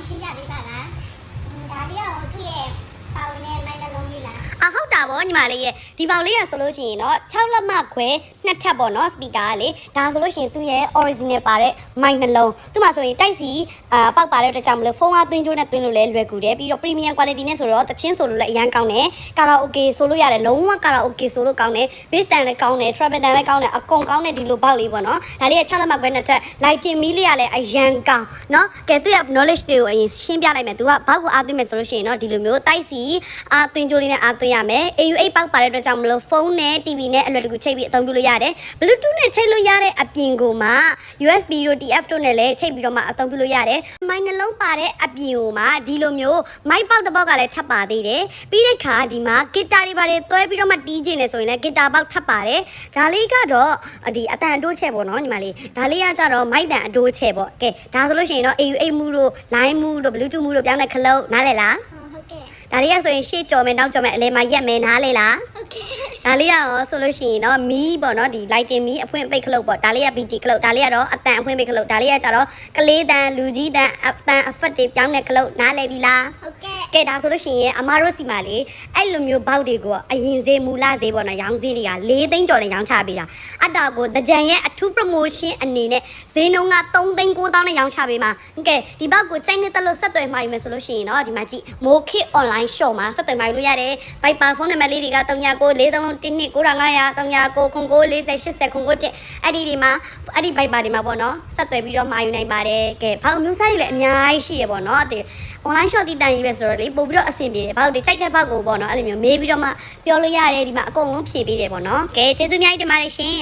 ရှင်းပြပေးပါလားဒါလေးရောသူ့ရဲ့ပါဝင်တဲ့မိုင်းနှလုံးလေးလားဟုတ်တာဗောညီမလေးရဲ့ဒီပေါင်လေးရဆိုလို့ရှိရင်တော့6လက်မခွဲ2ထပ်ပေါ့နော်စပီကာကလေဒါဆိုလို့ရှိရင်သူ့ရဲ့ original ပါတဲ့မိုင်းနှလုံးသူ့မှာဆိုရင်တိုက်စီပေါက်ပါတဲ့အတွက်ကြောင့်မလို့ဖုန်းအားသွင်းကြိုးနဲ့သွင်းလို့လည်းလွယ်ကူတယ်ပြီးတော့ premium quality နဲ့ဆိုတော့တချင်းဆိုလို့လည်းအရန်ကောင်းတယ်ကာရာအိုကေဆိုလို့ရတယ်လုံးဝကာရာအိုကေဆိုလို့ကောင်းတယ် bass တန်လည်းကောင်းတယ် treble တန်လည်းကောင်းတယ်အကုန်ကောင်းတဲ့ဒီလိုပေါက်လေးပေါ့နော်ဒါလေးက6လက်မခွဲ2ထပ် lighting မီးလေးကလည်းအရန်ကောင်းနော်ကဲသူ့ရဲ့ knowledge တွေကိုအရင်ရှင်းပြလိုက်မယ်သူကဘောက်ကိုအားသွင်းမယ်ဆိုလို့ရှိရင်တော့ဒီလိုမျိုးတိုက်စီအားသွင်းကြိုးလေးနဲ့အားသွင်းရမယ် AU8 ပေါက်ပါတဲ့အတွက်ကြောင့်မလို့ဖုန်းနဲ့ TV နဲ့အလွယ်တကူချိတ်ပြီးအသုံးပြုလို့ရတယ် Bluetooth နဲ့ချိတ်လို့ရတဲ့အပြင်ကိုမှ USB တို့ TF တို့နဲ့လည်းချိတ်ပြီးတော့မှအသုံးပြုလို့ရတယ်မိုင်းနှလုံးပါတဲ့အပြင်ကိုမှဒီလိုမျိုးမိုက်ပေါက်တစ်ပေါက်ကလည်းထပ်ပါသေးတယ်ပြီးတဲ့ခါဒီမှာဂီတာတွေပါတယ်တွဲပြီးတော့မှတီးကျင်နေဆိုရင်လည်းဂီတာပေါက်ထပ်ပါတယ်ဒါလေးကတော့ဒီအတန်အတိုးချက်ပေါ့နော်ညီမလေးဒါလေးကကြတော့မိုက်တန်အတိုးချက်ပေါ့ကဲဒါဆိုလို့ရှိရင်တော့ AU8 မူတို့ line မူတို့ Bluetooth မူတို့ပြောင်းတဲ့ခလုံးနားလဲလားဟုတ်ကဲ့ဒါလေးကဆိုရင်ရှေ့ကြော်မယ်နောက်ကြော်မယ်အလဲမှာရက်မယ်နားလေလားဟုတ်ကဲ့ဒါလေးကရောဆိုလို့ရှိရင်တော့မီးပေါ့နော်ဒီ lighting မီးအဖွင့်ပိတ်ခလုတ်ပေါ့ဒါလေးက BT ခလုတ်ဒါလေးကတော့အတန်အဖွင့်ပိတ်ခလုတ်ဒါလေးကကြတော့ကလေးတန်လူကြီးတန်အတန်အဖက်တွေပြောင်းတဲ့ခလုတ်နားလေပြီလားဟုတ်ကဲ့ကဲဒါဆိုလို့ရှိရင်အမတို့စီမှာလေအဲ့လိုမျိုးဘောက်တွေကိုအရင်ဈေးမူလဈေးပေါ့နော်ရောင်းဈေးတွေက4သိန်းကျော်နဲ့ရောင်းချပေးတာအတာကိုတကြံရဲ့အထူး promotion အနေနဲ့ဈေးနှုန်းက3သိန်း9,000နဲ့ရောင်းချပေးမှာကဲဒီဘောက်ကိုစိုက်နေတဲ့လို့ဆက်သွယ်မှာယူမယ်ဆိုလို့ရှိရင်တော့ဒီမှာကြည့် Mokit online shop မှာဆက်သွယ်မှာယူလို့ရတယ် Viber ဖုန်းနံပါတ်လေးတွေက39943195003994408080အဲ့ဒီဒီမှာအဲ့ဒီ Viber တွေမှာပေါ့နော်ဆက်သွယ်ပြီးတော့မှာယူနိုင်ပါတယ်ကဲဘောက်မျိုးစားတွေလည်းအများကြီးရှိရပေါ့နော်ဒီ online shop တည်တန်ရေးပဲဆိုတော့လေပို့ပြီးတော့အဆင်ပြေတယ်ဘောက်တွေစိုက်တဲ့ဘောက်ကိုပေါ့နော်အဲ့လိုမျိုးမေးပြီးတော့မှပြောလို့ရတယ်ဒီမှာအကုန်လုံးဖြည့်ပေးတယ်ပေါ့နော်ကဲကျေးဇူးအများကြီးတင်ပါတယ်ရှင်